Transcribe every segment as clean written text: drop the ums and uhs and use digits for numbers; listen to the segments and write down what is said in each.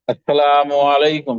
আসসালামু আলাইকুম।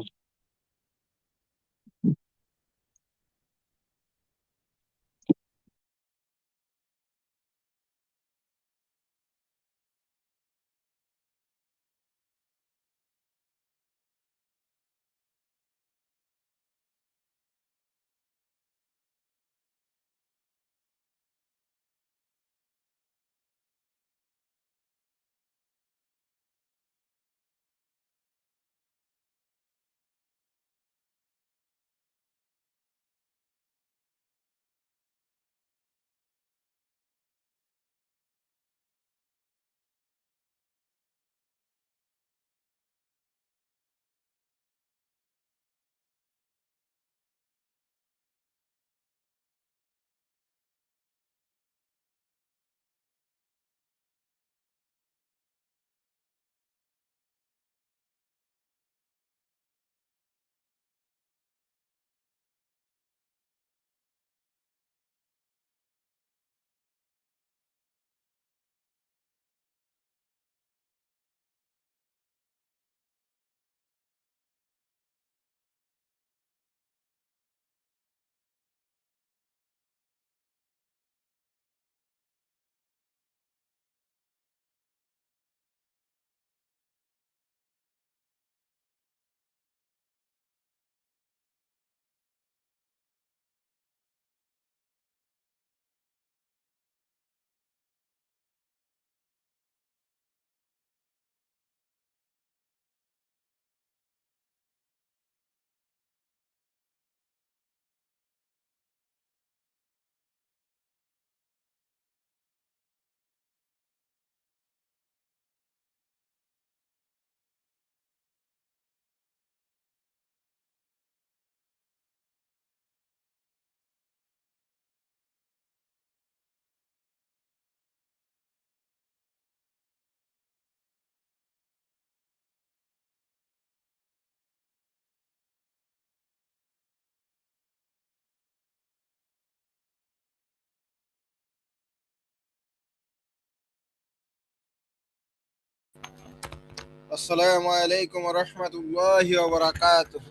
আসসালামু আলাইকুম রহমতুল্লাহি ওয়া বারাকাতুহু।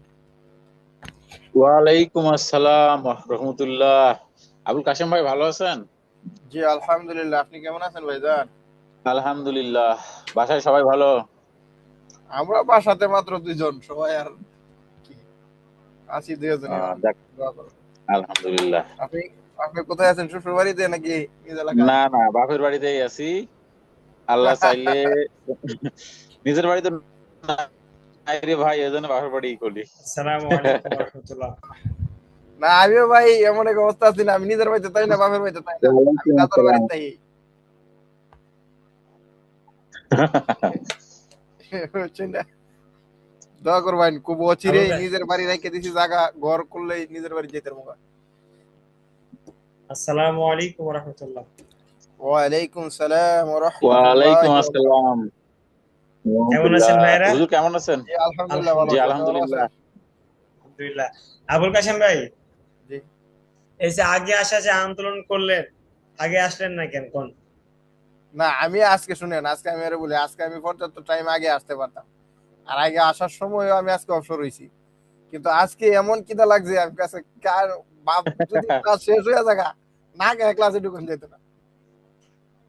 ওয়ালাইকুম আসসালাম রহমতুল্লাহ। আবুল কাশেম ভাই ভালো আছেন? জি আলহামদুলিল্লাহ, আপনি কেমন আছেন ভাইজান? আলহামদুলিল্লাহ। বাসায় সবাই ভালো? আমরা বাসাতে মাত্র দুইজন, সবাই আর কি আছি দুইজনই মাত্র। যাক, দোয়া করো। আলহামদুলিল্লাহ। আপনি আপনি কোথায় আছেন, শ্বশুর বাড়িতে নাকি নিজ এলাকায়? না না, বাপের বাড়িতেই আছি। আল্লাহ চাইলে নিজের বাড়িতে নাই রে ভাই, এজন্য বাপের বাড়ি করি। আসসালামু আলাইকুম রহমতুল্লাহ। না, আমিও ভাই এমন এক অবস্থা আছি না, আমি নিজের বাড়িতে তাই না, বাপের বাড়িতে তাই না, আমি ওয়ালাইকুম দাদার আসসালাম। বাড়িতে তাই। বুঝছেন না? দোয়া করবেন, খুব আবুল অচিরেই ভাই, নিজের বাড়ি রেখে দিছি, জায়গা ঘর করলেই নিজের বাড়ি যেতে মুখা। আসসালামু আলাইকুম রহমতুল্লাহ। ওয়ালাইকুম সালাম ওয়া ওয়ালাইকুম রাহমাতুল্লাহি ওয়া আসসালাম বারাকাতুহু। কেমন রহমতুল্লাহ। আছেন ভাইরা? হুজুর কেমন আছেন? জি আলহামদুলিল্লাহ ভালো জি আছি, আলহামদুলিল্লাহ। আপনি ভালো আলহামদুলিল্লাহ। আছেন? আলহামদুলিল্লাহ। আবুল কাশেম ভাই, জি। এই যে আগে আসা যে আন্দোলন করলেন, আগে আসলেন না কেন কোন? না, আমি আজকে শুনেন, আজকে আমি আরে বলি, আজকে আমি পর্যাপ্ত টাইম আগে আসতে পারতাম, আর আগে আসার সময়ও আমি আজকে অবসর হয়েছি, কিন্তু আজকে এমন কিদা লাগছে আমি কাছে, কার বাপ যদি ক্লাস শেষ হয়ে থাকা না কে ক্লাসে ঢুকুন যেত না।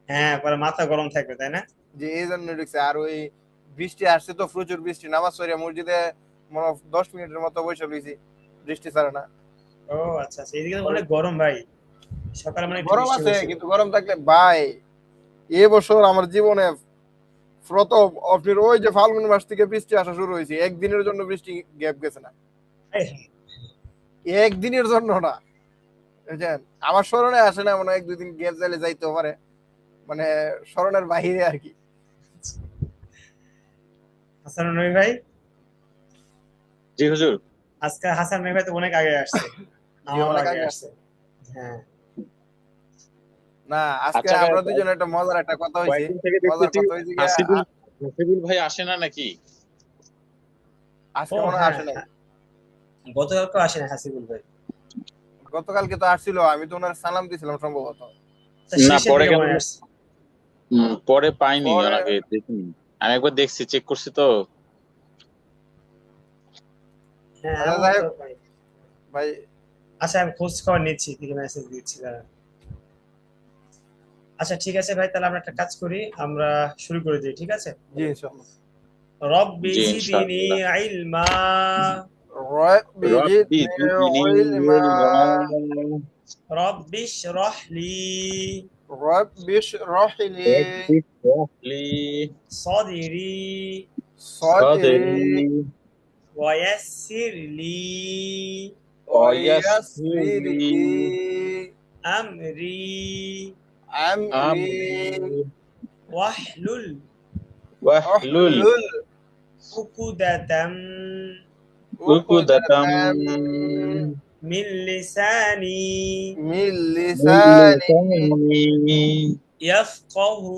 হ্যাঁ, পরে মাথা গরম থাকবে তাই না? যে এই জন্য ঢুকছে, আর ওই বৃষ্টি আসছে তো, প্রচুর বৃষ্টি, নামাজ পড়ে মসজিদে মনে হয় 10 মিনিটের মতো বসে রয়েছি, বৃষ্টি ছাড়ে না। ও আচ্ছা আচ্ছা, এদিকে তো অনেক গরম ভাই। সকালে মানে একটু গরম বৃষ্টি আছে, হয়েছিল। কিন্তু গরম থাকলে ভাই, এ বছর আমার জীবনে প্রথম আপনার ওই যে ফাল্গুন মাস থেকে বৃষ্টি আসা শুরু হয়েছে, একদিনের জন্য বৃষ্টি গ্যাপ গেছে না, এই, একদিনের জন্য না, বুঝছেন? আমার স্মরণে আসে না, মনে হয় 1-2 দিন গ্যাপ যাইলে যাইতে পারে, মানে স্মরণের বাহিরে আর কি। হাসান নবী ভাই, জি হুজুর। আজকে হাসান নবী ভাই তো অনেক আগে আসছে, জি আমারও অনেক আগে আগে আসছে। আসছে। হ্যাঁ। না, আজকে আচ্ছা, আমরা দুজন একটা মজার একটা কথা হয়েছে। কয়েকদিন থেকে মজার দেখতেছি কথা হয়েছে গিয়া, হাসিবুল হাসিবুল ভাই আসে না নাকি? আজকে ও মনে হয় হ্যাঁ, আসে নাই। গতকালকে আসেন হাসিবুল ভাই। গতকালকে তো আসছিল, আমি তো ওনার সালাম দিছিলাম সম্ভবত। তা না, শেষের পরে দিকে কেন? মনে আসছে। পরে পাইনি, পরে ওনাকে দেখিনি। আমি একবার দেখছি, চেক করছি তো। হ্যাঁ আচ্ছা এমন যাই তো হোক ভাই। ভাই। আচ্ছা আমি খোঁজ খবর নিচ্ছি, দিকে মেসেজ দিচ্ছি দাঁড়ান। আচ্ছা ঠিক আছে ভাই, তাহলে আমরা একটা কাজ করি, আমরা শুরু করে দিই, ঠিক আছে? জি ইনশাআল্লাহ। রব্বি জি জিদনি ইনশাআল্লাহ। ইলমা। রব্বি রব্বি জিদনি জিদনি ইলমা। ইলমা। রব্বি ইশরাহ লি রব্বি ইশরাহ লি রব্বি ইশরাহ লি সাদরি সাদরি সাদরি ওয়া ইয়াসসির লি ওয়া ওয়াইয়াসসির ইয়াসসির লি লি আমরি আমরি আমরি ওয়াহলুল ওয়াহলুল واحلل উকুদাতাম عقدة উকদাতাম মিন লিসানি من মিন لساني লিসানি ইয়াফকাহু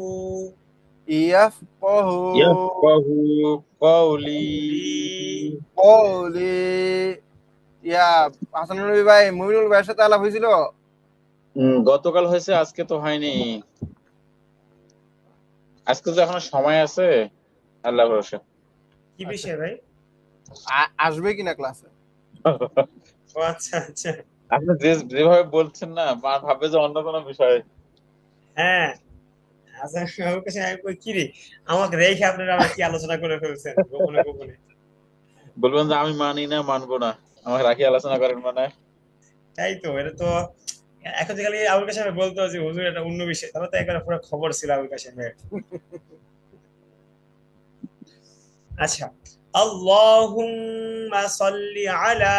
يفقه ইয়াফকাহু কওলি। কওলি। قولي। ইয়া হাসানুল নবী ভাই মুমিনুল ভাইয়ের সাথে আলাপ হয়েছিল। গতকাল হয়েছে, আজকে তো হয়নি। আজকে তো এখনো সময় আছে, আল্লাহ ভরসা। কি আচ্ছা বিষয় ভাই? আসবে কিনা ক্লাসে? ও আচ্ছা আচ্ছা। আপনি যেভাবে বলছেন না, মা ভাববে যে অন্য কোনো বিষয়। হ্যাঁ আচ্ছা, আমার কাছে আমি কই কি রে, আমাকে রেখে আপনারা আবার কি আলোচনা করে ফেলছেন গোপনে গোপনে। বলবেন যে আমি মানি না, মানবো না, আমাকে রাখি আলোচনা করেন মানে। তাই তো, এটা তো এখন যে খালি আবুল কাশেম ভাই বলতো যে হুজুর এটা অন্য বিষয়, তাহলে তো একবার পুরো খবর ছিল আবুল কাশেম ভাই। আচ্ছা, আল্লাহুম্মা সাল্লি আলা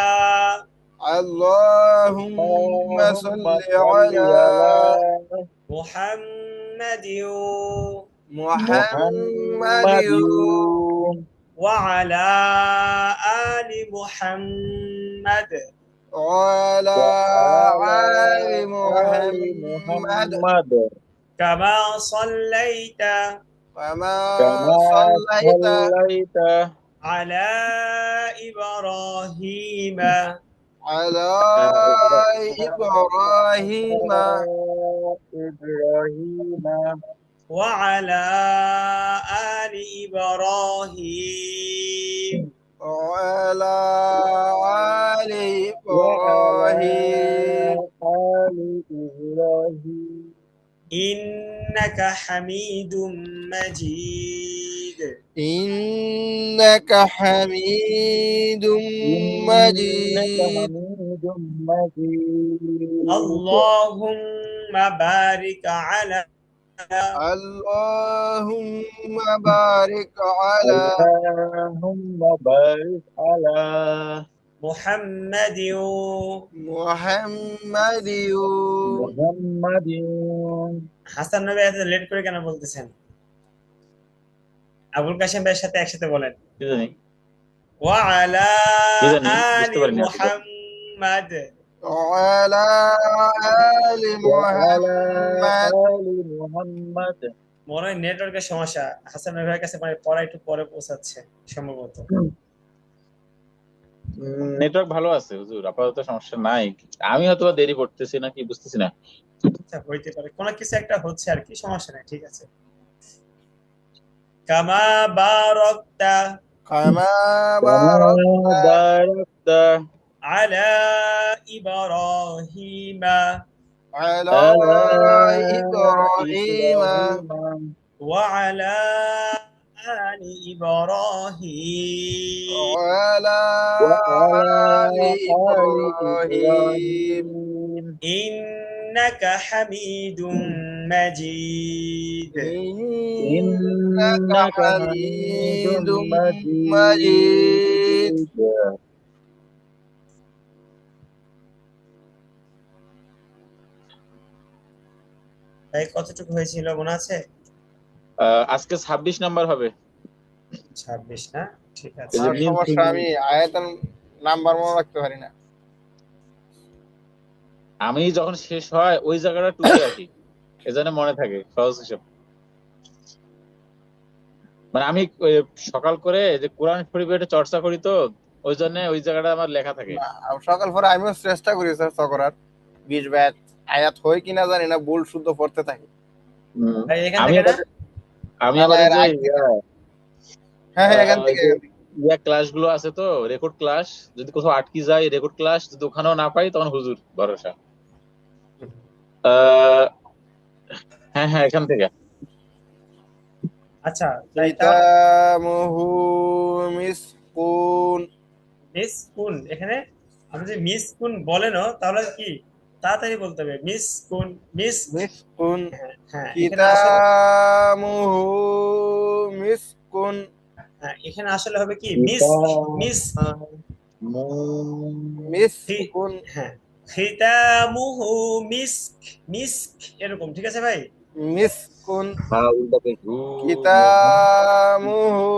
اللهم صل على মুহাম্মাদিন محمد মুহাম্মাদিন ওয়া আলা আলি মুহাম্মাদ وعلى آل আলি محمد মুহাম্মাদ কামা সাল্লাইতা كما কামা صليت সাল্লাইতা আলা ইব্রাহিম على إبراهيم ইব্রাহিম ওয়া আলা আলি ইব্রাহিম وعلى آل وعلى إبراهيم آل إبراهيم ইন্নাকা হামিদুম মাজিদ। إنك حميد إنك مجيد حميد مجيد আল্লাহুম্মা বারিক আলা اللهم بارك على اللهم بارك على মুহাম্মাদিন। محمد محمد হাসান নবী এত লেট করে কেন বলতেছেন? আবুল কাশেম ভাইয়ের সাথে একসাথে বলেন, কি জানি ওয়া আলা কি জানি বুঝতে আলি পারিনি আসলে। মুহাম্মাদ। وعلى آل وعلى محمد آل محمد মনে হয় নেটওয়ার্কের সমস্যা, হাসান নবী ভাইয়ের কাছে মানে পড়া একটু পরে পৌঁছাচ্ছে সম্ভবত। নেটওয়ার্ক ভালো আছে হুজুর, আপাতত সমস্যা নাই। আমি হয়তো বা দেরি করতেছি না, কি বুঝতেছি না। আচ্ছা হইতে পারে, কোনো কিছু একটা হচ্ছে আর কি, সমস্যা নাই, ঠিক আছে। কামা বারাকতা كما كما باركت باركت আলা ইব্রাহিম على على إبراهيم إبراهيم ওয়া আলা আলি ইব্রাহিম وعلى وعلى آل آل إبراهيم إبراهيم ইন্নাকা হামিদুম মাজিদ। إنك إنك حميد حميد مجيد। مجيد। তাই কতটুকু হয়েছিল মনে আছে? আজকে 26 নাম্বার হবে। 26 না? ঠিক এই আছে। যে আর মিম সমস্যা আমি আয়াতের নাম্বার মনে রাখতে পারি না। আমি যখন শেষ হয় ওই জায়গাটা টুকে রাখি, এজন্য মনে থাকে, সহজ হিসাব। মানে আমি সকাল করে যে কোরআন শরীফ এটা চর্চা করি, তো ওই জন্য ওই জায়গাটা আমার লেখা থাকে। না, সকাল পরে আমিও চেষ্টা করি চেষ্টা করার 20 ব্যাট আয়াত হয় কিনা জানি না, ভুল শুদ্ধ পড়তে থাকি। ভাই এখান আমি থেকে না? আবার আমি না আবার না, এই এর যে আগ থেকে। হ্যাঁ হ্যাঁ, এখান থেকে যে এখান থেকে। ইয়া ক্লাসগুলো আছে তো, রেকর্ড ক্লাস, যদি কোথাও আটকে যায় রেকর্ড ক্লাস, যদি ওখানেও না পাই তখন হুজুর ভরসা। আহ, হ্যাঁ হ্যাঁ, এখান থেকে। আচ্ছা তাই তাও খিতামুহু মিসকুন। মিস কুন, এখানে আপনি যদি মিস কুন বলেনও তাহলে কি তাড়াতাড়ি বলতে হবে মিস কুন, মিস। মিসকুন। হ্যাঁ হ্যাঁ, এখানে আসলে খিতামুহু মিসকুন। হ্যাঁ, এখানে আসলে হবে কি মিস, মিস মিসকুন। হ্যাঁ, খিতামুহু মিস্ক, মিস্ক এরকম, ঠিক আছে ভাই? মিসকুন। হ্যাঁ, উল্টাতে খিতামুহু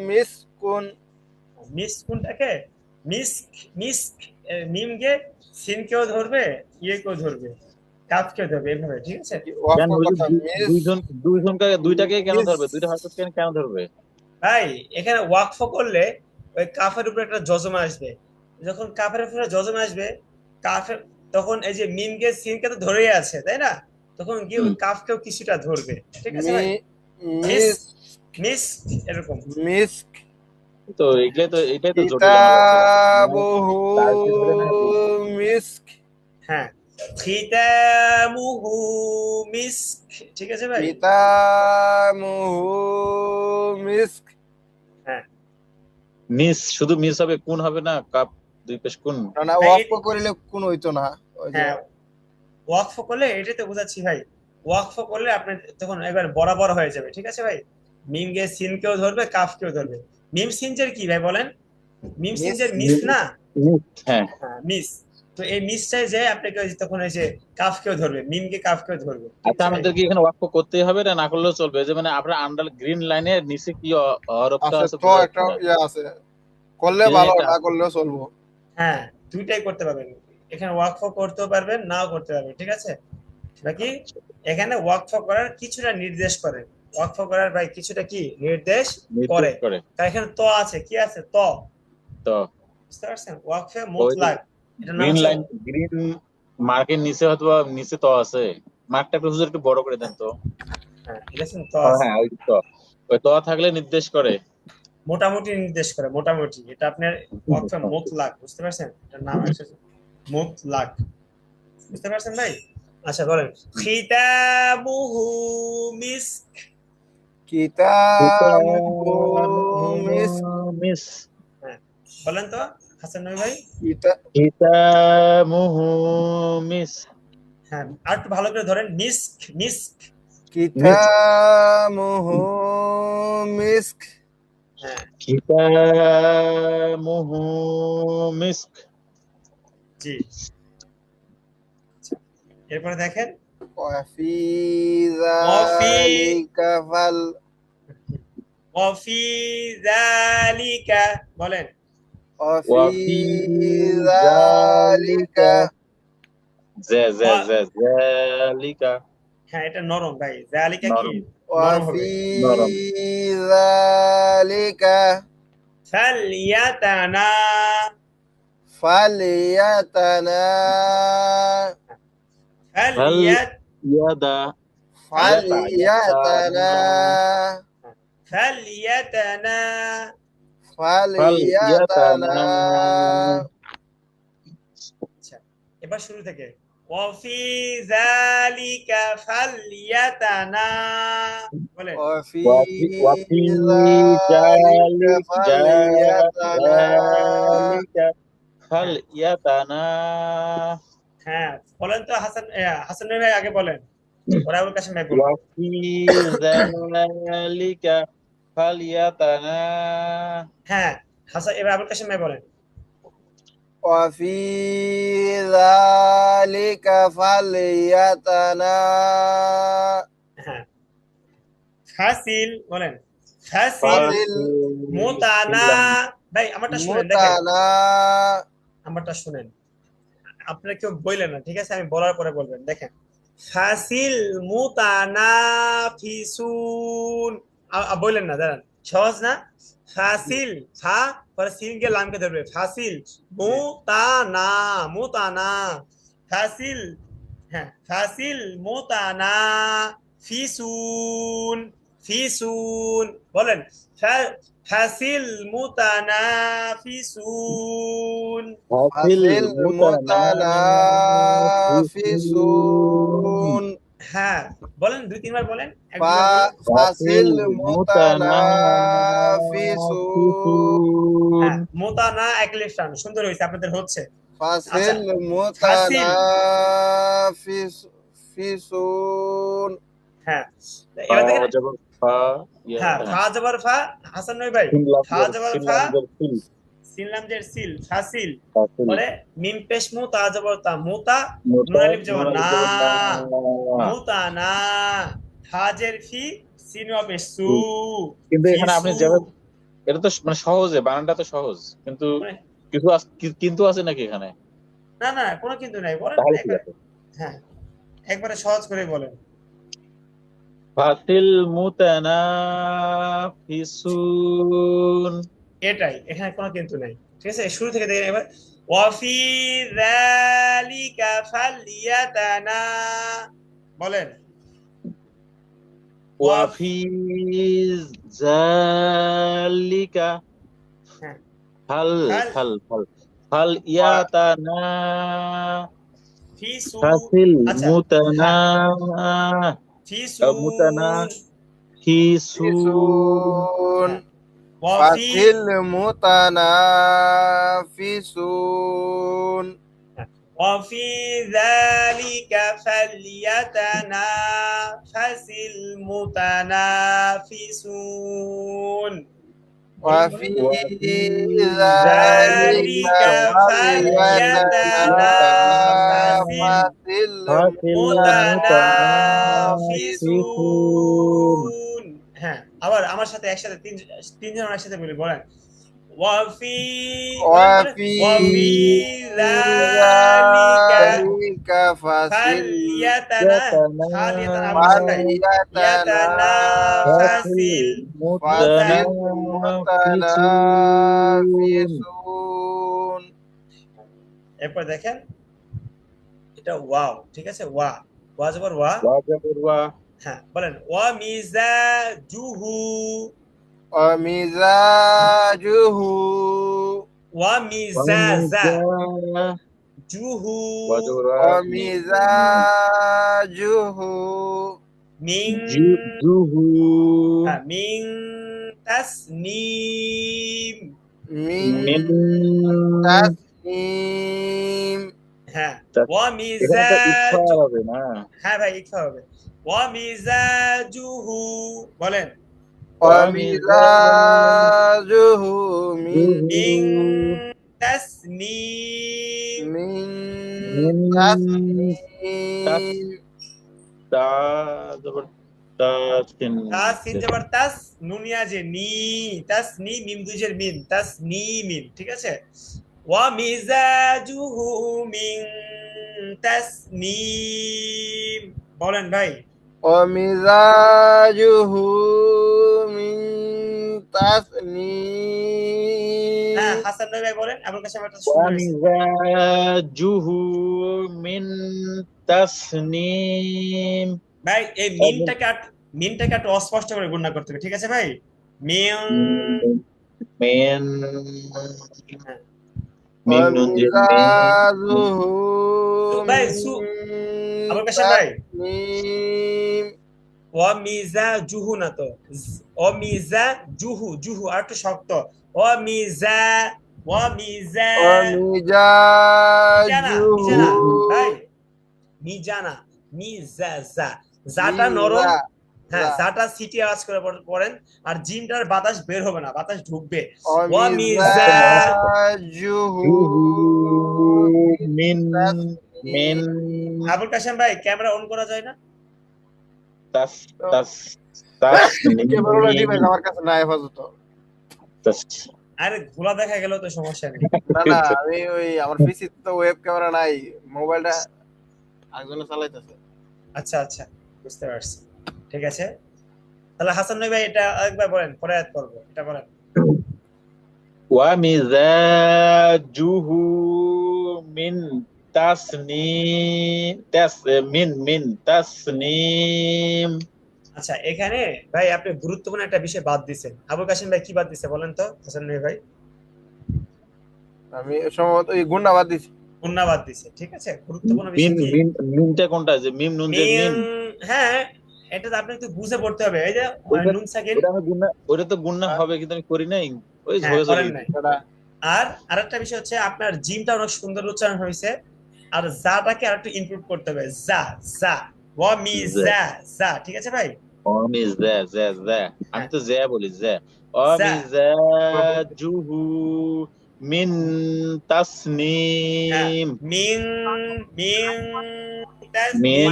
মিসকুন। মিসকুনটাকে মিস্ক, মিস্ক মিমকে সিনকেও ধরবে, ইয়েকেও ধরবে, কাফকেও ধরবে, এভাবে, ঠিক আছে? ওয়াফ কেন হুজুর, কথা মিস দুইটাকে কেন মিস। ধরবে? দুইটা হরকত কেন ধরবে? ভাই এখানে ওয়াকফ করলে ওই কাফের উপরে একটা জজম আসবে, যখন কাফের উপরে জজম আসবে, কাফের তখন এই যে মিমকে সিনকে তো ধরেই আছে, তাই না? তখন কি ওই কাফকেও কিছুটা ধরবে, ঠিক আছে মি ভাই? মিস, মিস মিস এরকম। মিস্ক। তো এটাই তো জটিল আমার কাছে। কিতাবুহু তারকে ধরে না কি? মিস্ক। হ্যাঁ, খিতামুহু মিস্ক, ঠিক আছে ভাই? কিতাবুহু মিস্ক। হ্যাঁ মিস, শুধু মিস হবে, কোন হবে না? কাপ দুই পেশ কোন। না না, ভাই, ওয়াফ করিলে কোন হইতো না। ওই যে হ্যাঁ, ওয়াকফ করলে এটাই তো বোঝাচ্ছি ভাই, ওয়াকফ করলে আপনি তখন একবার বরাবর হয়ে যাবে, ঠিক আছে ভাই? মিম গে সিন কেও ধরবে, কাফ কেও ধরবে। মিম সিনজের কি ভাই বলেন? মিম মিস। সিনজের মিস না? হ্যাঁ, হ্যাঁ মিস। তো এই মিসটাই যে আপনাকে ওই যে তখন এই যে কাফ কেও ধরবে, মিম কে কাফ কেও ধরবে, ঠিক আচ্ছা আছে ভাই? আমাদের কি এখানে ওয়াকফ করতেই হবে, না না করলেও চলবে? যে মানে আপনার আন্ডার গ্রিন লাইনের নিচে কি হরফটা আছে আছে তো, বোঝা একটা যাচ্ছে না। ইয়ে আছে, করলে গ্রিন ভালো, একটা না আছে। করলেও চলবো। হ্যাঁ, দুইটাই করতে পারবেন, এখানে ওয়াকফ করতেও পারবেন, নাও করতে পারবেন, ঠিক আছে? নাকি এখানে ওয়াকফ করার কিছুটা নির্দেশ করে, ওয়াকফ করার ভাই কিছুটা কি নির্দেশ নির্দেশ করে। করে। কারণ এখানে ত আছে, কি আছে? ত, তো বুঝতে পারছেন? ওয়াকফে ওই মুতলাক, এটার নাম গ্রিন হচ্ছে লাইন, গ্রিন মার্কের নিচে হয়তো নিচে তো আছে। মার্কটা একটু হুজুর একটু বড় করে দেন তো। হ্যাঁ, দেখছেন ত আছে, হ্যাঁ, ওই তো। ওই তো থাকলে নির্দেশ করে। মোটামুটি নির্দেশ করে, মোটামুটি। এটা আপনার ওয়াকফে মুতলাক, বুঝতে পারছেন? এটার নাম হচ্ছে মুতলাক, বুঝতে পারছেন ভাই? আচ্ছা বলেন, খিতাবুহু মিস্ক। কিতাবুহু মিস্ক। মিস হ্যাঁ, বলেন তো হাসান নবী ভাই। কিতামুহু মিস হ্যাঁ, আর একটু ভালো করে ধরেন, মিস্ক, মিস্ক। মিস কিতাবুহু মিস্ক। হ্যাঁ কিতামুহু মিস্ক। জি। আচ্ছা, এরপরে দেখেন, ওয়াফি ওয়াফি, যালিকা ফাল। ওয়াফি যালিকা, বলেন। ওয়াফি ওয়াফি যালিকা। যালিকা। জালিকা। হ্যাঁ, এটা নরম ভাই, যালিকা কি নরম। নরম হবে। ওয়াফি নরম। যালিকা ফালইয়াতানা, ফালিয়াতানা। হাল ফালইয়াত, ইয়াদা। ফাল ফালিয়াতানা। ফালইয়াতানা। ফাল ফালিয়াতানা। ইয়াতানা। আচ্ছা, এবার শুরু থেকে, ওয়াফি যালিকা ফালইয়াতানা, বলেন। ওয়াফি ওয়াফি যালিকা ফালিয়াতানা। জালিকা ফাল হ্যাঁ ইয়াতানা। হ্যাঁ, বলেন তো হাসান, হাসান ভাই আগে বলেন, ওরা আবুল কাশেম ভাই বলবে। ওয়াফি জালিকা ফাল ইয়াতানা। হ্যাঁ, হাসান, এবার আবুল কাশেম ভাই বলেন। وفي ذلك فليتنا. হ্যাঁ, ফাসিল বলেন, ফাসিল ফাসিল মুতানা। ভাই আমারটা শুনেন, দেখেন মুতানা। আমারটা শুনেন, আপনারা কেউ বললেন না, ঠিক আছে? আমি বলার পরে বলবেন, দেখেন। ফাসিল মুতানাফিসুন, বললেন না, দাঁড়ান, সহজ না? ফাসিল, ফা পরে সিনকে লামকে ধরবে, ফাসিল মুতানা, মুতানা, ফাসিল। হ্যাঁ, ফাসিল মুতানা ফিসুন, মুতানাফিসুন বলেন ফাসিল মুতানাফিসুন ফাসিল ফাসিল মুতানাফিসুন মুতানাফিসুন। হ্যাঁ বলেন 2-3 বার বলেন, 1-2 বার বলেন। ফাসিল ফাসিল মুতানাফিসুন। মুতানাফিসুন। হ্যাঁ মোতানা একলিফটান সুন্দর হয়েছে আপনাদের হচ্ছে। আচ্ছা ফাসিল ফাসিল মুতানাফিসুন। হ্যাঁ ফা এবার দেখেন। জবর ফা, ইয়া হ্যাঁ হ্যাঁ। ফা জবর ফা, হাসান নবী ভাই ফা জবর ফা, সিল। Scene লামজের seal ফাসিল। ফাসিল পরে মিম পেশ মু তা জবর তা মুতা, নুন মুতা, আলিফ জবর নুন আলিফ না, জবর না। মুতানা, হাজের ফি, সিন ওয়াবে সু, কিন্তু ফি এখানে আপনি সু। যেভাবে, এটা তো মানে সহজে, বানানটা তো সহজ, কিন্তু মানে কিন্তু আছে নাকি এখানে? না না কোনো কিন্তু নাই, বলেন তাহলে ঠিক একবার। আছে। হ্যাঁ একবারে সহজ করে বলেন। ফাসিল মুতানাফিসুন। এটাই, এখানে কোনো কিন্তু নাই, ঠিক আছে। শুরু থেকে দেখেন এবার। ওয়াফি যালিকা ফালিয়াতানা বলেন। ওয়াফি যালিকা হ্যাঁ ফাল ফাল ফাল ফাল ফাল ইয়াতানা ফিসু। ফাসিল আচ্ছা মুতানা হ্যাঁ ফিসুন। মুতানাফিসুন। ফিসুন। হ্যাঁ ওয়াফি ফাসিল মুতানাফিসুন। وفي ذلك فليتنافس المتنافسون وفي وفي ذلك ذلك فليتنافس المتنافسون। المتنافسون হ্যাঁ আবার আমার সাথে একসাথে তিনজন একসাথে বলি, বলেন। وفي وفي ذلك ذلك فليتنافس المتنافسون. এরপর দেখেন এটা ওয়াও, ঠিক আছে। ওয়া জবর ওয়া। হ্যাঁ বলেন ওয়া মিজাজুহু। ومزاجه ওয়া মিজাজা জুহু ومزاجه মিন মিন তাসনিম। من تسنيم. হ্যাঁ ওয়া এখানে তো ইকফা মিজাজু। হবে না। হ্যাঁ ভাই ইকফা হবে। ওয়া মিজাজুহু বলেন। ومزاجه من মিন তাসনিম। من تسنيم. তা জবর তাসিন। তাস সিন জবর তাস, নুনিয়া যে নি, তাসনি মিম দুইজের মিন, তাসনিমিন, ঠিক আছে। ওয়া মিজাজুহু মিন তাসনিম বলেন ভাই। ومزاجه من হ্যাঁ تسنيم. হাসান ভাই বলেন, আবুল কাসেম একটা সুন্দর হয়েছে। ওয়ামিজাজুহু মিন তাসনিম। ভাই এই মিনটাকে একটু অস্পষ্ট করে গুণনা করতে হবে, ঠিক আছে ভাই। মিন মিন হ্যাঁ। মিন নুন যে ومزاجه ভাই من আবুল কাসেম ভাই تسنيم. অমিজাজুহু না তো, অমিজাজুহু, জুহু আর একটু শক্ত। অমিজা মিজানা ومزاجه ভাই, মিজানা মিজাজা, জাটা নরম। হ্যাঁ জাটা সিটি আওয়াজ করে পড়েন, আর জিনটার বাতাস বের হবে না, বাতাস ঢুকবে। ومزاجه মিন মিন আবুল কাসেম ভাই ক্যামেরা অন করা যায় না? তাস তাস তাসনিম। ক্যামেরাটা ডিভাইস আমার কাছে নাই আপাতত। আরে ঘোলা দেখা গেল তো সমস্যা নেই। না না আমি ওই আমার পিসি তো ওয়েব ক্যামেরা নাই, মোবাইলটা একজনে চালাইতেছে। আচ্ছা আচ্ছা বুঝতে পারছি, ঠিক আছে। তাহলে হাসান ভাই এটা একবার বলেন, পরে আয়াত করব, এটা বলেন। ওয়ামিজাজুহু মিন তাসনিম মিন তাসনিম। আচ্ছা, এখানে ভাই আপনি গুরুত্বপূর্ণ একটা বিষয় বাদ দিছেন। আবুল কাশিম ভাই কি বাদ দিছে বলেন তো হাসান ভাই? আমি সম্ভবত এই গুন্ডাবাদ দিছি। গুন্না বাদ দিছে, ঠিক আছে। গুরুত্বপূর্ণ মিম বিষয় কি? মিম মিমটা কোনটা, যে মিম নুন যে মিম। মিম? হ্যাঁ, এটা তো আপনি একটু বুঝে পড়তে হবে। এই যে ওইটা নুন সাকিন। ওটা আমি গুণনা, ওইটা তো গুণনা আহ, হবে, কিন্তু আমি করি নাই, ওই হ্যাঁ, ঝরে চলে করেন গেছি। নাই। এটা আর আরেকটা বিষয় হচ্ছে আপনার জিমটা অনেক সুন্দর উচ্চারণ হয়েছে। আর জাটাকে আর একটু ইমপ্রুভ করতে হবে। জা, জা, ওয়া মি, যে জা, জা, ঠিক আছে ভাই? অমি জে জে জে, আমি হ্যাঁ, তো জে বলি, জে জা। অমি জে জুহু মিন হ্যাঁ, তাসনিম, মিং, মিং, মিন মিং,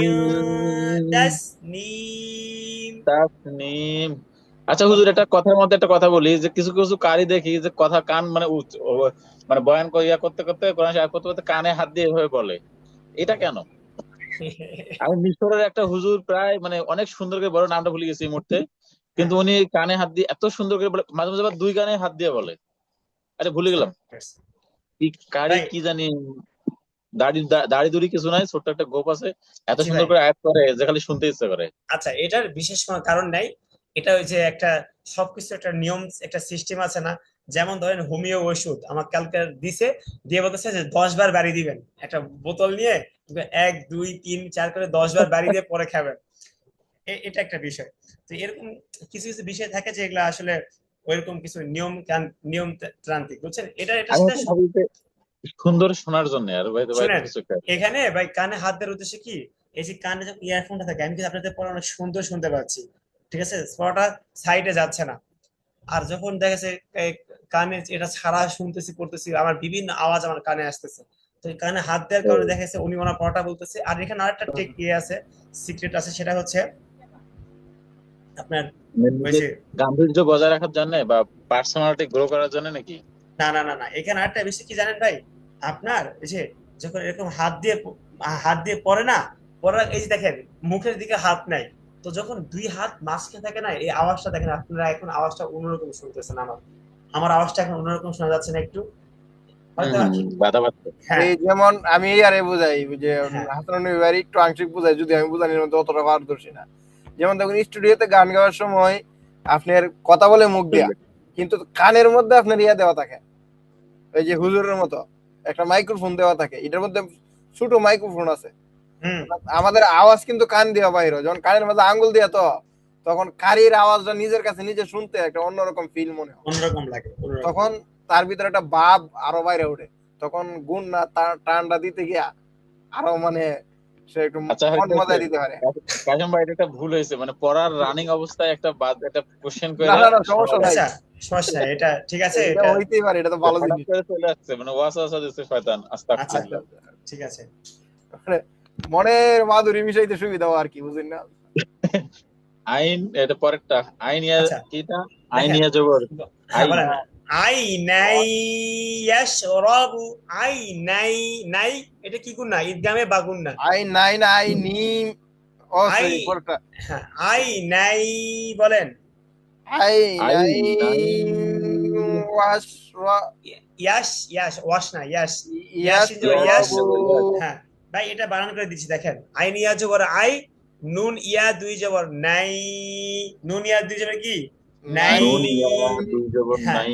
তাসনিম। তাসনিম। আচ্ছা হুজুর, একটা কথার মধ্যে একটা কথা বলি, যে কিছু কিছু কারি দেখি যে কথা কান মানে মানে বয়ান ইয়া করতে করতে, কোরআন শরীফ করতে করতে কানে হাত দিয়ে এভাবে বলে, এটা কেন? আমি মিশরের একটা হুজুর প্রায় মানে অনেক সুন্দর করে বলে, নামটা ভুলে গেছি এই মুহূর্তে, হ্যাঁ, কিন্তু উনি কানে হাত দিয়ে এত সুন্দর করে বলে, মাঝে মাঝে আবার দুই কানে হাত দিয়ে বলে। আরে ভুলে গেলাম কি কারি ভাই, কি জানি, দাড়ি দাড়ি দুড়ি কিছু নাই, ছোট্ট একটা গোপ আছে, এত জি সুন্দর ভাই। করে আয়াত করে যে খালি শুনতে ইচ্ছে করে। আচ্ছা, এটার বিশেষ কোনো কারণ নাই। এটা ওই যে একটা সবকিছু একটা নিয়ম, একটা সিস্টেম আছে না? যেমন ধরেন হোমিও ওষুধ আমার কালকে দিছে, দিয়ে বলতেছে যে 10 বার বাড়ি দিবেন। একটা বোতল নিয়ে 1 2 3 4 করে 10 বার বাড়ি দিয়ে পরে খাবেন। এটা একটা বিষয়। তো এরকম কিছু কিছু বিষয় থাকে যেগুলো আসলে ওইরকম কিছু নিয়ম ত্রান্তিক, বুঝছেন? এটার আমি সাথে হচ্ছে ভাবি যে সুন্দর শোনার জন্য, আর ভাই তো বাইরে শুনেন, কিছু একটা। এখানে ভাই কানে হাত দেওয়ার উদ্দেশ্য কি? এই যে কানে যখন ইয়ারফোনটা থাকে, আমি কিন্তু আপনাদের পরে অনেক সুন্দর শুনতে পাচ্ছি, ঠিক আছে, পড়াটা সাইডে যাচ্ছে না। আর যখন দেখা যাচ্ছে কানে এটা ছাড়া শুনতেছি করতেছি, আমার বিভিন্ন আওয়াজ আমার কানে আসতেছে। তো এই কানে হাত দেওয়ার কারণে দেখা যাচ্ছে উনি ওনার পড়াটা বলতেছে। আর এখানে আরেকটা টেক ইয়ে আছে, সিক্রেট আছে, সেটা হচ্ছে আপনার মানে ওই নিজের যে, গাম্ভীর্য বজায় রাখার জন্য বা পার্সোনালিটি গ্রো করার জন্য নাকি? না না না না, এখানে আরেকটা বিষয় কি জানেন ভাই? আপনার এই যে যখন এরকম হাত দিয়ে পড়ে না, পড়ার এই যে দেখেন মুখের দিকে হাত নাই, তো যখন দুই হাত মাঝখানে থাকে না, এই আওয়াজটা দেখেন আপনারা এখন আওয়াজটা অন্যরকম শুনতেছেন। আমার আমার আওয়াজটা এখন অন্যরকম শোনা যাচ্ছে না একটু? হম হয়তো। হম, বাধা পাচ্ছে। হ্যাঁ, এই যেমন আমি আরে বুঝাই যে হ্যাঁ, হাসান ভাই একটু আংশিক বুঝাই, যদি আমি বুঝানির মধ্যে অতটা পারদর্শী না। যেমন দেখুন স্টুডিওতে গান গাওয়ার সময় আপনার কথা বলে মুখ দিয়া, কিন্তু কানের মধ্যে আপনার ইয়া দেওয়া থাকে, ওই যে হুজুরের মতো একটা মাইক্রোফোন দেওয়া থাকে, এটার মধ্যে ছোট মাইক্রোফোন আছে। হুম, আমাদের আওয়াজ কিন্তু কান দিয়া বাইরে, যখন কানের মধ্যে আঙ্গুল দিয়া তো তখন কারির আওয়াজটা নিজের কাছে নিজে শুনতে একটা অন্যরকম ফিল মনে হয়। অন্যরকম লাগে, অন্যরকম। তখন তার ভিতরে একটা ভাব আরো বাইরে ওঠে, তখন গুণ না টানটা দিতে গিয়া আরো মানে সে একটু আচ্ছা মন হয়তো হচ্ছে মজায় দিতে পারে। কাশিম ভাই, এটা একটা ভুল হয়েছে, মানে পড়ার রানিং অবস্থায় একটা বাদ একটা কোশ্চেন না করে না না, শোনা সমস্যা নাই, আচ্ছা, সমস্যা নেই, এটা ঠিক আছে, এটা এটা। হইতেই পারে, এটা তো যে ভালো হঠাৎ জিনিস। করে চলে আসছে, মানে ওয়াসওয়াসা দিচ্ছে শয়তান, আচ্ছা, আচ্ছা আস্তাগফিরুল্লাহ। আচ্ছা, ঠিক আছে। মানে মনের মাধুরী মিশাইতে সুবিধা আর কি, বুঝেন না? আইন, এটা পরেরটা। আইন ইয়া আচ্ছা, কিটা, আইন দেখেন। ইয়া জবর হ্যাঁ, আইন। বলেন। আই নাই ইয়াশরাবু। আই নাই, নাই, এটা কি গুণ না? ঈদগামে বাগুন না। আই নাই না আই নিম, ও আই, সরি পরটা, হ্যাঁ, আই নাই, বলেন। আই আই নাই নাই ওয়াস ইয়াস, ইয়াস, ওয়াশ না, ইয়াস। ইয়াস ইয়াস ইন জবর ইয়াস ইয়াস। ইন জবর ইয়াস। হ্যাঁ, ভাই এটা বানান করে দিচ্ছি দেখেন। আইন ইয়া জবর আই, নুন ইয়া দুই জবর নাই, নুন ইয়া দুই জবর কি? নাই। নাই নুন ইয়া দুই জবর হ্যাঁ, নাই।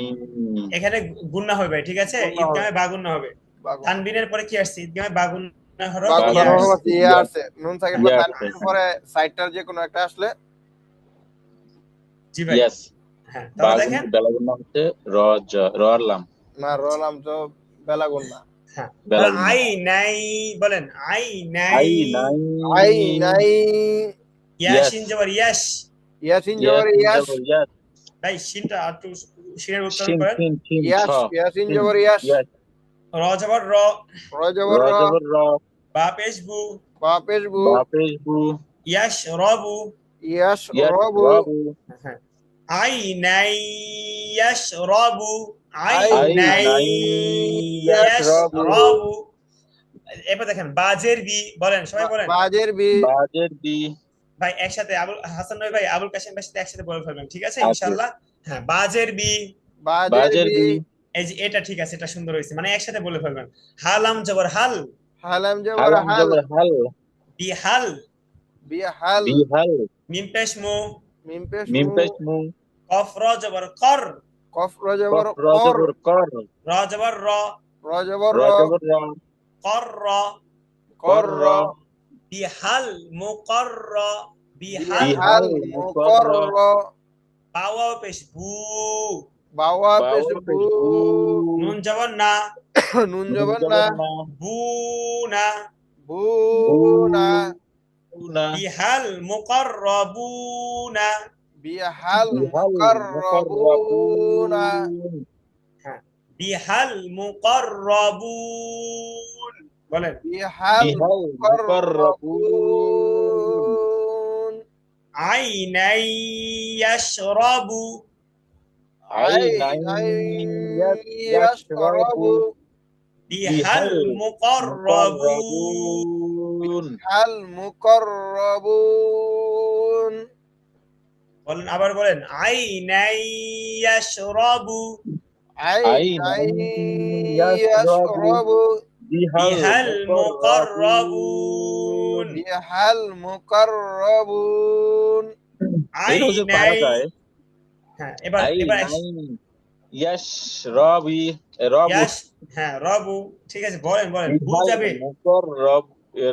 এখানে গুন্না হবে ভাই, ঠিক আছে, গুণ হবে ঈদগামে বাগুন্না হবে। বাগুন, তানবিনের পরে কি আসছে? ঈদগামে বাগুন্না হরফ বাগুন ইয়া বাগুন হরফ আসছে। আছে, ইয়া ইয়া, আছে, নুন সাকিন বা ইয়া আছে। তানবিনের পরে সাইডটার যে কোনো একটা আসলে। জি ভাই। ইয়েস। হ্যাঁ, তাহলে বাগুন দেখেন। বেলাগুন নাম হচ্ছে রর লাম, না রলাম তো বেলাগুন না। হ্যাঁ, তাহলে বেলাগুন নাম। আই নাই, বলেন। আই নাই। আই নাই। আই নাই ইয়াসিন ইয়েস। জবর ইয়াস। ইয়াসিন ইয়েস জবর ইন ইয়াস, জবর ইয়েস। ভাই শিনটা একটু, শিনের উচ্চারণ শিন করেন। শিন শিন ছ। ইয়াস ইয়াসিন শিন। জবর ইয়াস, ইয়েস। র জবর র। র জবর র র, জবর র। বা পেশ বু। বা পেশ বু, বা পেশ বু। ইয়াস রবু। ইয়াস ইয়েস রবু, রবু। হ্যাঁ, আই নাই ইয়াস রবু। আই আই আই নাই নাই নাই ইয়াস ইয়াস ইয়াস রবু। রবু। এবার দেখেন বাজের বি, বলেন সবাই বলেন। বাজের বি, বাজের বি। ভাই একসাথে আবুল হাসান ভাই, আবুল কাশেম ভাই সাথে একসাথে বলে ফেলবেন, ঠিক আছে আছে। ইনশাআল্লাহ। হ্যাঁ, বাজের বি। বাজের বাজের বি, বি। এই যে এটা ঠিক আছে, এটা সুন্দর হয়েছে, মানে একসাথে বলে ফেলবেন। হালাম জবর হাল। হালাম জবর হালাম হাল, জবর হাল। বিহাল, বিহাল বিহাল মিম পেশ মু মিম পেশ মিম মু পেশ মু কফ র জবর কর কফ র জবর কফ র কর জবর কর র জবর র র জবর র র জবর র কর র কর র বিহাল মুকরর বিহাল বিহাল বিহাল মুকর মুকরর র বাওয়া পেশ বু বাওয়া পেশ বাওয়া বু পেশ বু নুন জবর না নুন নুন জবর না জবর না বু না বু বু না না বিহাল মুকররবুনা বিহাল বিহাল মুকররবুনা মুকাররাবুন হ্যাঁ বিহাল মুকররবুন বলেন বিহাল বিহাল মুকাররাবুন মুকররবুন আইনাই ইয়াশরাবু আইনান ইয়াশরাবু ইয়াশরাবু বিহাল বিহাল মুকররবুন মুকাররাবুন বিহাল মুকররবুন বলেন আবার বলেন আইনাই ইয়াশরাবু আইনান আইনান ইয়াশরাবু ইয়াশরাবু বিহাল বিহাল মুকাররাবুন মুকররবুন বিহাল মুকররবুন এটা হচ্ছে পারা আইনাই যায় হ্যাঁ এবার আইনান ইয়াশরাবি রাবু ইয়াশ হ্যাঁ রবু ঠিক আছে বলেন বলেন বু বিহাল যাবে মুকাররাবুন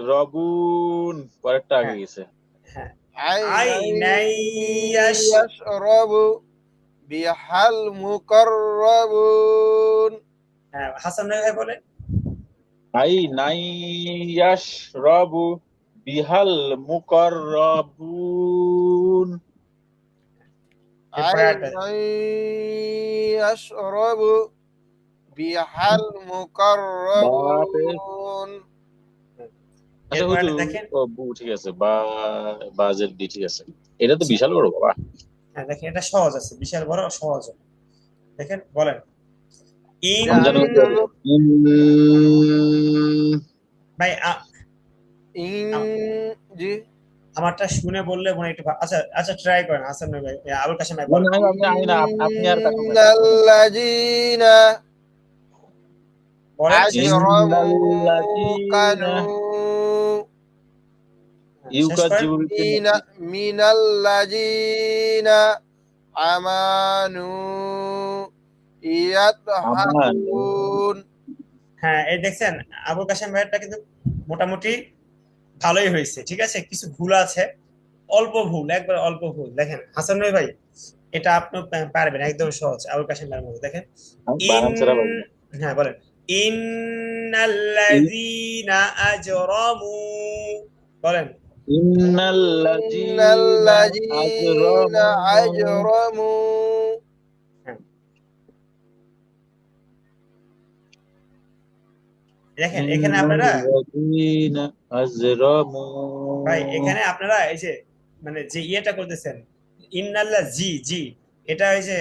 পরেরটা আগে হ্যাঁ গেছে হ্যাঁ আইনান ইয়াশরাবু বিহাল মুকররবুন হ্যাঁ হাসান ভাই বলেন আইনান ইয়াশরাবু বিহাল মুকাররাবুন এরপরে আরেকটা আইনান ইয়াশরাবু বিহাল মুকররবুন আচ্ছা এরপরে হুজুর দেখেন ও বু ঠিক আছে বা বাজের ডি ঠিক আছে এটা তো বিশাল বড় বাবা হ্যাঁ দেখেন এটা সহজ আছে বিশাল বড় সহজ দেখেন বলেন ইন আমজান হুজুর ভাই ইন জি আমারটা শুনে বললে মনে একটু আচ্ছা আচ্ছা ট্রাই করেন হাসান ভাই আবুল কাশেম ভাই বলেন আমি না আপনি আর কাটুন ইন্নাল্লাযীনা বলেন আজরামু কানু ইউকাজিবু মিনাল্লাযীনা আমানু ইয়াতহাকুন হ্যাঁ এই দেখছেন আবুল কাশেম ভাইয়েরটা কিন্তু মোটামুটি ভালোই হয়েছে ঠিক আছে কিছু ভুল আছে অল্প ভুল একবার অল্প ভুল দেখেন হাসান ভাই এটা আপনি পারবেন একদম সহজ আবুল কাশেম ভাইয়ের মতো দেখেন হ্যাঁ বলেন ইন্নাল্লাযীনা আজরামু বলেন ইন্নাল্লাযীনা আজরামু দেখেন এখানে আপনারা ভাই এখানে আপনারা এই যে মানে যে ইয়েটা করতেছেন ইন্নাল্লাহ জি জি এটা হইছে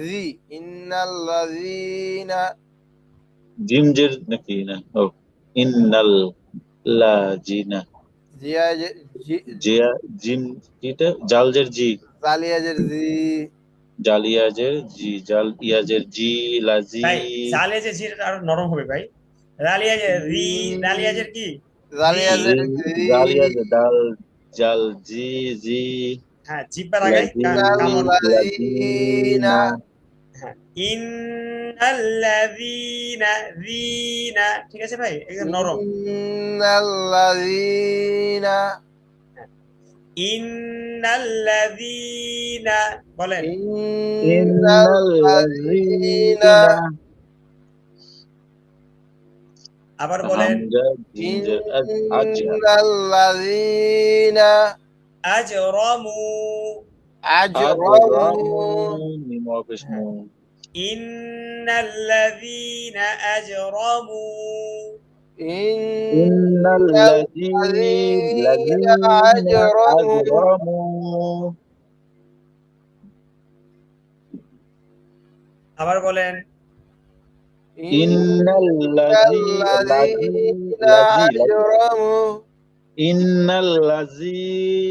জি ইন্নাল্লাযীনা জিম জের নাকি না ও ইন্নাল লাজিনা জিয়া জিয়া জিম এটা জালজের জি জালিয়াজের জি জালিয়াজের জি জাল ইয়াজের জি লাজি ভাই জালিয়াজের জি আরো নরম হবে ভাই রালিয়াজের রি রালিয়াজের কি জালিয়াজের জি জালিয়াজের দাল জাল জি জি হ্যাঁ জিব্বা লাগাই কামড় ইন্নাল্লাযীনা হ্যাঁ ইন্নাল্লাযীনা যীনা ঠিক আছে ভাই একদম নরম ইন্নাল্লাযীনা ইন্নাল্লাযীনা বলেন ইন্নাল্লাযীনা আবার বলেন ইন্নাল্লাযীনা আজরামু আজরামু ইন্নাল্লাযীনা আজরামু ইন্নাল্লাযীনা আজরামু আবার বলেন ইন্নাল্লাযীনা আজরামু ইন্নাল্লাযীনা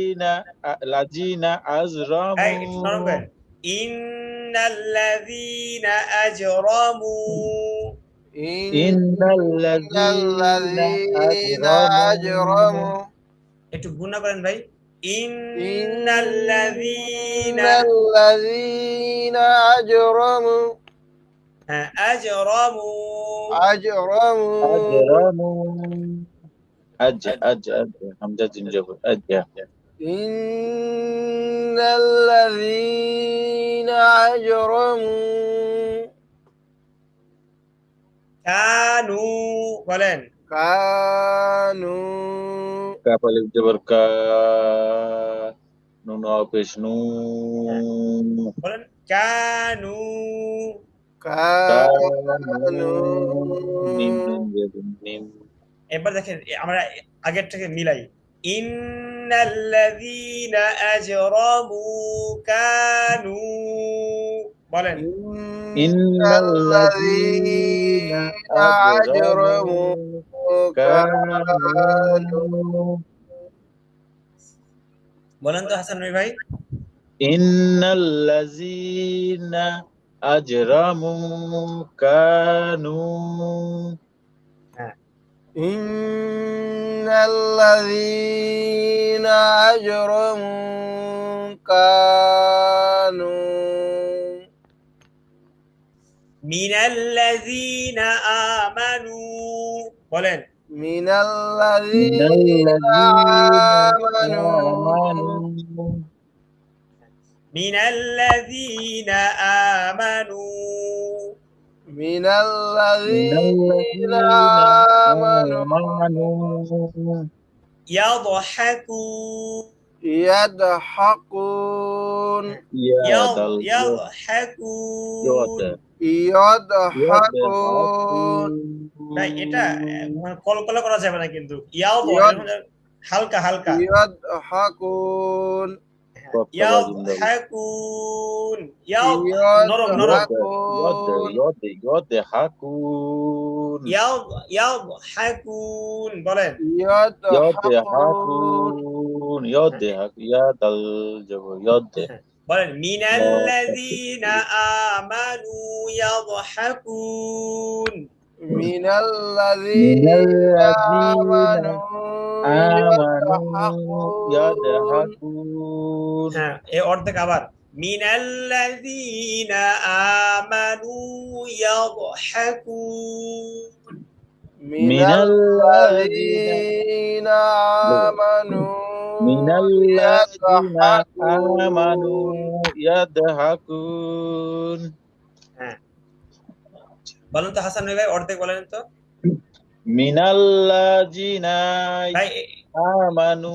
আজরামু এই একটু নরম করেন ইন্নাল্লাযীনা আজরামু ইন্নাল্লাযীনা আজরামু একটু গুণা করেন ভাই। ইন্নাল্লাযীনা, ইন্নাল্লাযীনা আজরামু হ্যাঁ, আজরামু, আজরামু হামজা জিন জবর আজ। ইন্নাল্লাযীনা আজরামু কানু, বলেন কানু কাফ আলিফ জবর কা, নুন পেশ নু, হ্যাঁ, বলেন কানু। কানু, কানু মিম নুন জবর মিম। এবার দেখেন আমরা আগের থেকে মিলাই। ইন্নাল্লাযীনা আজরামু কানু, বলেন ইন্নাল্লাযীনা ইন্নাল্লাযীনা আজরামু আজরামু কানু কানু, বলেন তো হাসান ভাই। ইন্নাল্লাযীনা আজরামু কানু, হ্যাঁ, ইন্নাল্লাযীনা আজরামু কানু মিনাল্লাযীনা আমানু, বলেন মিনাল্লাযীনা মিনাল্লাযীনা আমানু আমানু, মিনাল্লাযীনা আমানু, মিনাল্লাযীনা মিনাল্লাযীনা আমানু আমানু, ইয়াদহাকুন, ইয়াদহাকুন ইয়াদাল ইয়াদহাকুন। ইয়াদা ইয়াদহাকুন ভাই এটা ইয়াদহাকুন, মানে কলকলা করা যাবে না কিন্তু, ইয়াদ ইয়াদ এরকম হালকা হালকা। ইয়াদহাকুন হ্যাঁ, কফ কলা জিন্দাল ইয়াদহাকুন, ইয়াদ, নরম নরম, ইয়াদা ইয়াদহাকুন ইয়াদহাকুন, ইয়াদহাকুন, বলেন ইয়াদহাকুন ইয়াদহাক ইয়াদাল জবর ইয়াদা, বলেন মিনাল্লাযীনা আমানু ইয়াদহাকুন, মিনাল্লাযীনা আমানু আমানু ইয়াদহাকুন ইয়াদহাকুন, হ্যাঁ, এই অর্ধেক আবার মিনাল্লাযীনা আমানু ইয়াদহাকুন, মিনাল্লাযীনা আমানু মিনাল্লাযীনা আমানু ইয়াদহাকুন ইয়াদহাকুন, হ্যাঁ, বলেন তো হাসান ভাই অর্ধেক বলেন তো মিনাল্লাযীনা ভাই। আমানু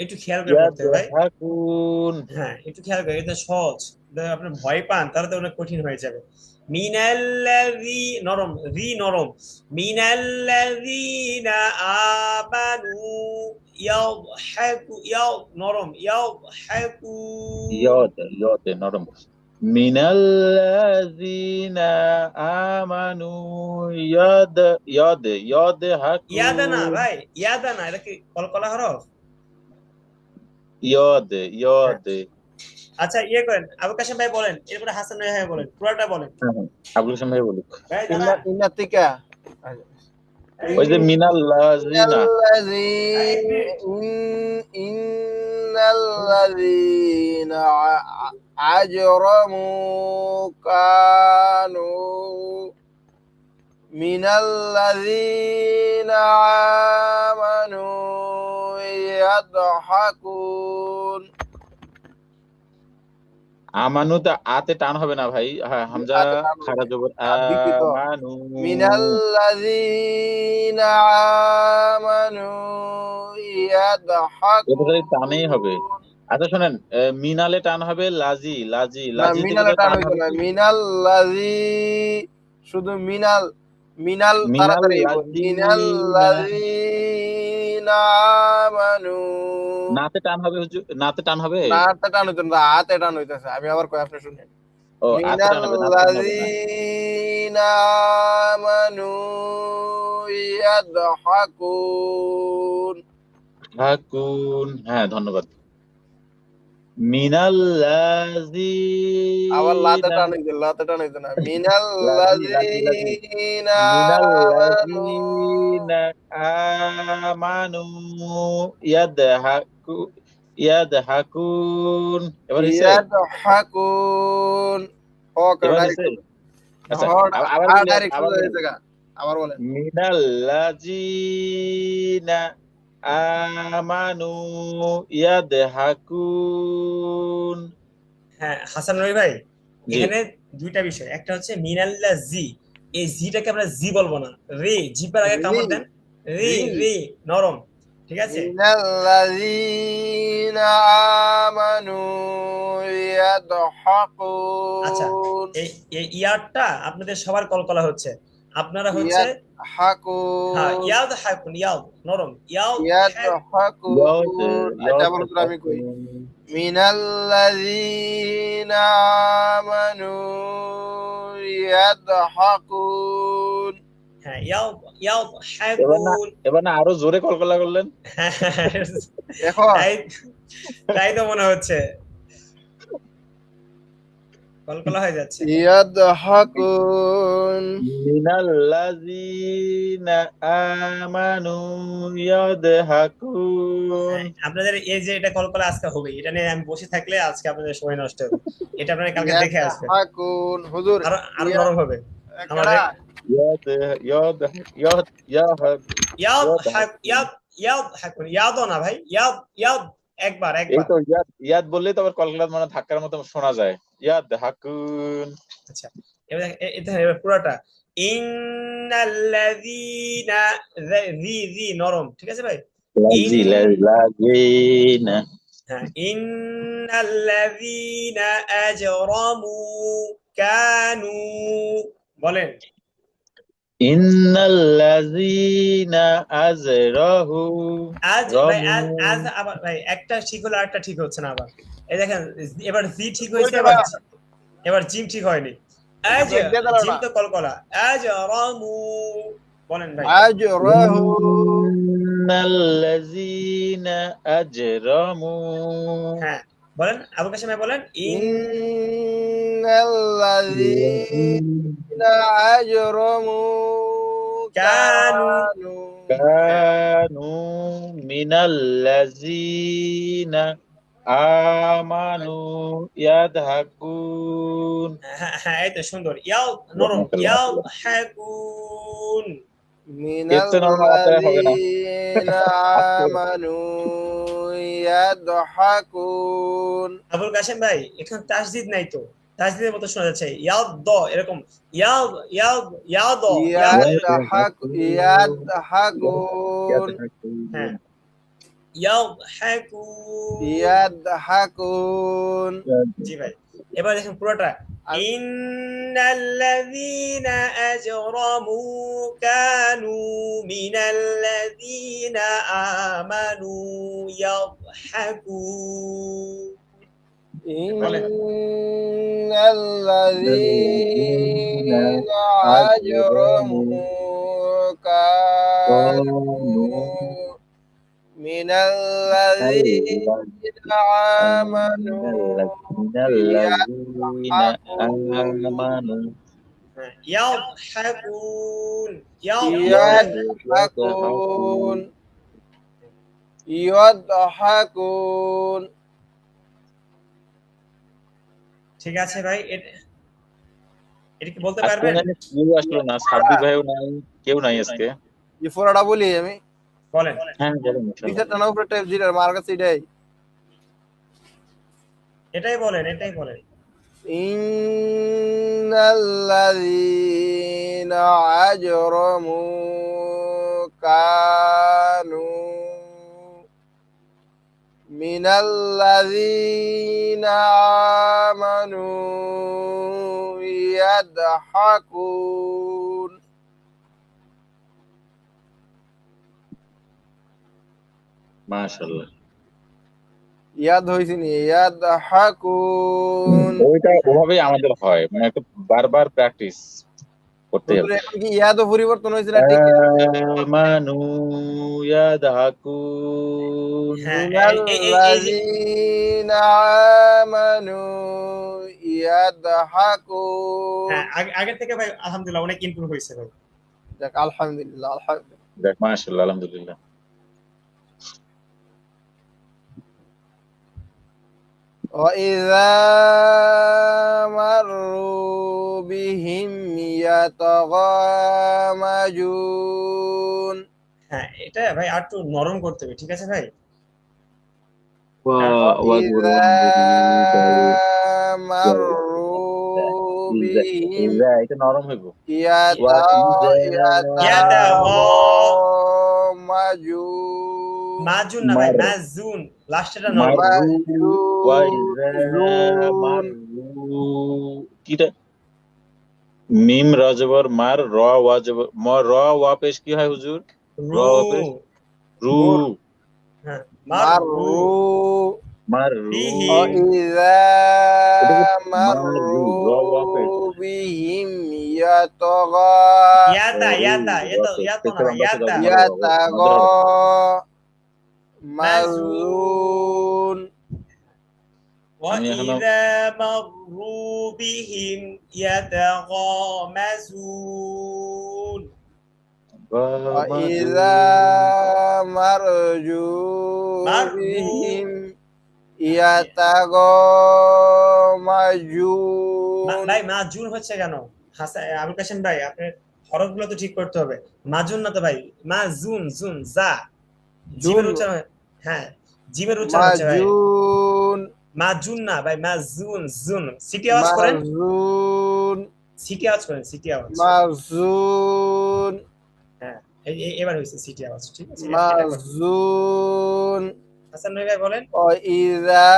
একটু খেয়াল করে পড়তে হবে ভাই। ইয়াদহাকুন, হ্যাঁ, একটু খেয়াল করে, এটা সহজ। যদি আপনি ভয় পান তাহলে তো অনেক কঠিন হয়ে যাবে। মিনাল্লাযী, নরম, রি নরম, মিনাল্লাযীনা আমানু ইয়াদহাকু, নরম, ইয়াদা নরম, মিনাল্লাযীনা আমানু ইয়াদহাকুন, ইয়াদা না ভাই, ইয়াদা না, এটা কি কলকলা হরফ? ইয়াদে আচ্ছা, ইয়ে করেন, আবুল কাসেম ভাই বলেন, এরপরে হাসান ভাই বলেন, পুরোটা বলেন আবুল কাসেম ভাই বলুক। ভাই। দাঁড়া, ইন্নাতিকা ওই যে মিনাল্লাযীনা ইন্নাল্লাযীনা আজরামু কানু মিনাল্লাযীনা আমানু ইয়াদহাকুন আমানুতে আতে টান হবে না ভাই, হ্যাঁ হামজা আতে টান হবে। খারা জবর বিকৃত। আমানু, মিনাল্লাযীনা আমানু এটা ইয়াদহাকুন খালি টানেই হবে। আচ্ছা শোনেন, মিনালে টান হবে, লাজি না মিনালে টান হইতো না, মিনাল্লাযী শুধু মিনাল তাড়াতাড়ি মিনাল্লাযীনা আমানু নাতে টান হবে হুজুর, নাতে টান হবে। নাতে টান হইতো না, হাতে টান হইতাছে। আমি আবার কই, আপনি শুনেন। ও আতে টান হবে, নাতে টান হবে না। মিনাল্লাযীনা আমানু ইয়াদহাকুন হাকুন, হ্যাঁ ধন্যবাদ। আবার লাতে মিনাল্লাযিনা টান হইছে না লাজি লাজি লাজি মিনাল্লাযিনা আমানু মিনাল্লাযিনা আমানু ইয়াদহাকু ইয়াদহাকুন। এবার হইছে? ইয়াদহাকুন হক এবার হইছে? ডাইরেক্ট আচ্ছা, হক আবার হা বলি, ডাইরেক্ট আবার সোজা বলি। হয়েছে গা আবার বলেন মিনাল্লাযিনা আমানু ইয়াদহাকুন। হ্যাঁ হাসান রবি ভাই, জি এখানে দুইটা বিষয়। একটা হচ্ছে মিনাল্লা জি, এই জিটাকে আমরা জি বলবো না, রে, জিপার আগে রি কামড় দেন, রে, রি রে, নরম, ঠিক আছে। মিনাল্লাযিনা আমানু আচ্ছা, ইয়াদহাকুন এই এই ইয়ারটা আপনাদের সবার কলকলা হচ্ছে, আপনারা হচ্ছে হ্যাঁ ইয়াদহাকুন ইয়াদ হাকুন, ইয়াদ নরম, ইয়াদ হ্যাক। ইয়াদ আচ্ছা আবার করে আমি কই ইয়াদহাকুন। মিনাল্লাযিনা আমানু ইয়াদহাকুন হ্যাঁ ইয়াদ, ইয়াদ এবার না, হাকুন। এবার না আরো জোরে কলকলা করলেন। এখন তাই, তাই তো মনে হচ্ছে কলকলা হয়ে যাচ্ছে। ইয়াদহাকুন মিনাল্লাযিনা আমানু ইয়াদহাকুন। হ্যাঁ, আপনাদের এই যে এটা কলকলা আজকে হবে, এটা নিয়ে আমি বসে থাকলে আজকে আপনাদের সময় নষ্ট হবে। এটা আপনারা কালকে দেখে আসবেন, ইয়াদহাকুন হুজুর আরো আরো নরম হবে। আমার কেডা ইয়াদ ইয়াদ ইয়াদ ইয়াদ ইয়াদ ইয়াদ। হাক, ইয়াদ, ইয়াদ হাকুন, ইয়াদও না ভাই, ইয়াদ, ইয়াদ, একবার এই একবার। তো ইয়াদ ইয়াদ বললেই তো আবার কলকাতার মানে ধাক্কার মতো শোনা যায়। ইয়াদ হাকুন। আচ্ছা, এবার এটা এবার পুরোটা ইন্নাল্লাযীনা, জি জি নরম, ঠিক আছে ভাই। ইন, লাযিনা হ্যাঁ ইন্নাল্লাযীনা আজরামু কানু, বলেন। ইন্নাল্লাযিনা আজরাহু আজ ভাই, রামু। আজ আবার ভাই একটা ঠিক হলো আরেকটা ঠিক হচ্ছে না আবার। এই দেখেন, এবার জি ঠিক হয়েছে, কইতে এবার না এবার জিম ঠিক হয়নি। একটু আজ, ব্রেক দিয়ে দাঁড়াও জিম না তো কলকলা, আজ রামু, বলেন ভাই। আজরাহু ইন্নাল্লাযিনা আজরামু হ্যাঁ বলেন, আবুল কাসেম ভাই বলেন। ইন্নাল্লাযীনা আজরামু কানু, কানু কানু মিনাল্লাযিনা আমানু ইয়াদহাকুন। হ্যাঁ হ্যাঁ এই তো সুন্দর, ইয়াও নরম, ইয়াও হাকুন। এর চেয়ে নরম আমার দ্বারা হবে না। মিনাল্লাযীনা আজকে আমানু ইয়াদহাকুন আবুল কাসেম ভাই এখানে তাসদিদ নাই তো, তাসদিদের মতো শোনা যাচ্ছে, ইয়াদ দ এরকম, ইয়াদ, ইয়াদ, ইয়াদ, ইয়াদ, ইয়াদহাকুন হ্যাঁ ইয়াদ হাকুন, ইয়াদহাকুন জি ভাই। এবার দেখেন পুরোটা ইন্নাল্লাযীনা আজরামু কানু মিনাল্লাযীনা আমানু ইয়াদহাকুন। ইন্নাল্লাযীনা আজরামু কানু মিনাল্লাযীনা আমানু মিনাল্লাযিনা আমানু ইয়াদহাকুন, ইয়াদহাকুন ইয়াদহাকুন ঠিক আছে ভাই, এটা কি বলতে আজকে পারবেন? মানে কেউ আসলো না, সাব্বির ভাইও নাই, কেউ নাই আজকে। এই ফোরাটা বলি আমি বলেন। হ্যাঁ বলেন ইনশাআল্লাহ। নিচে টানা উপরে টাইপ জিরার মার কাছে এটাই এটাই বলেন, এটাই বলেন। ইন্নাল্লাযীনা আজরামু কানু মিনাল্লাযীনা আমানু ইয়াদহাকুন মাশাআল্লাহ। ইয়াদ হইছে নি ইয়াদহাকুন ওইটা ওভাবেই আমাদের হয়, মানে একটু বারবার প্র্যাকটিস করতে হুজুর হবে। এখন কি ইয়াদও পরিবর্তন হয়েছে না ঠিক আমানু ইয়াদহাকুন হ্যাঁ এই যে মিনাল্লাযীনা আমানু ইয়াদহাকুন। হ্যাঁ, আগের থেকে ভাই আলহামদুলিল্লাহ অনেক ইমপ্রুভ হয়েছে ভাই। যাক, আলহামদুলিল্লাহ, আলহামদুলিল্লাহ। দেখ মাশাআল্লাহ, আলহামদুলিল্লাহ। وإذا مروا بهم يتغامزون। হ্যাঁ, এটা ভাই আর একটু নরম করতে হবে, ঠিক আছে ভাই? وإذا ওয়া مروا ইজা بهم ইজা এটা নরম হইব। يتغامزون। ওয়া ইজা মাজুন না ভাই, মার মাজুন, লাস্টেটা নরম করবে। মাররু ওয়া ইজা মাজুন। মাররু কিটা মিম রাজবর মার র ওয়া জবর র ওয়া পেশ কি হয় হুজুর? র রু, ওয়া পেশ রু হ্যাঁ, মাররু مروا মাররু বিহিম, وإذا এটা কি মাররু র ওয়া পেশ مروا بهم ইয়াতা ইয়াতা, ইয়াতো না ভাই, ইয়াতা, মাজুন। يتغامزون। আমি এখনো وإذا مروا بهم يتغامزون। وإذا مروا مروا بهم يتغامزون। ভাই মাজুন হচ্ছে কেন? হাসান আবুল কাসেম ভাই, আপনার হরফগুলো তো ঠিক করতে হবে। মাজুন না তো ভাই, মাজুন, জুন, জা, জিমের উচ্চারণ, হ্যাঁ, জিমের উচ্চারণ হচ্ছে ভাই মাজুন। মাজুন না ভাই, মাজুন, জুন। সিটি আওয়াজ করেন, মাজুন। সিটি আওয়াজ করেন, সিটি আওয়াজ। মাজুন। হ্যাঁ, এবার হয়েছে সিটি আওয়াজ, ঠিক আছে? এটা করেন। মাজুন। হাসান ভাই বলেন, وإذا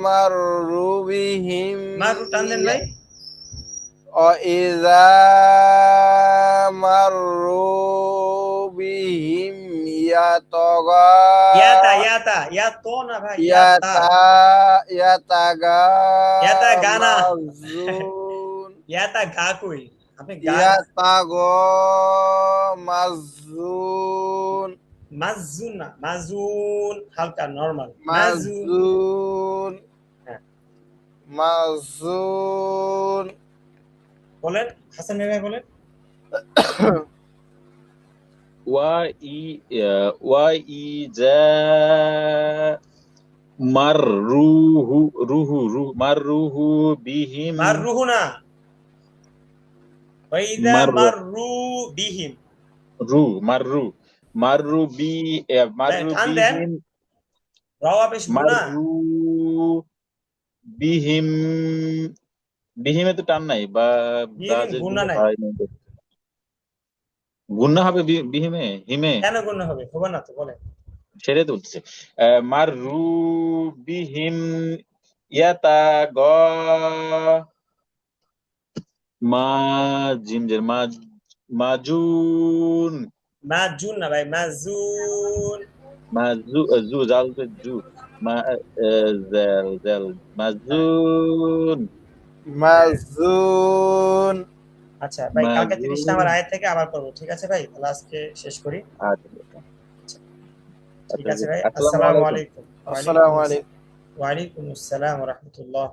مروا بهم মারু টান দেন ভাই। وإذا مروا بهم ইয়াতা ইয়াতা, ইয়াতো না ভাই, ইয়াতা, ইয়াতা গানা, يتغامزون। ইয়াতা গা কই, আপনি গা না। يتغامزون। মাজুন না, মাজুন হালকা নরমাল, মাজুন। মাজুন। হ্যাঁ, মাজুন। বলেন হাসান ভাই বলেন। ওয়া ইজা মাররুহু মাররুহু বিহিম মাররুহু না, ওয়াইদা মাররু বিহিম, মাররু মাররু টান দেন, বিহিম রাওয়া পেশ গুনা, মাররু বিহিম বিহিমে তো টান নাই বা বিহিম গুনা নাই, গুন্না হবে বিহিমে হিমে কেন গুনা হবে? হবে না তো, বলেন। সেটাই তো বলতেছে। মাররু বিহিম ইয়াতা গ মা জিমজের মাজুন মাজুন না ভাই, মাজুন। জু জাল জু মা জাল জাল মাজুন মাজুন। আচ্ছা ভাই, কালকে 30 মাজুন। নাম্বার আয়াত থেকে আবার করবো, ঠিক আছে ভাই? তাহলে আজকে শেষ করি, ঠিক আছে ভাই? আসসালামু আলাইকুম। আসসালামু আলাইকুম। ওয়ালাইকুম আসসালাম ওয়া রাহমাতুল্লাহ।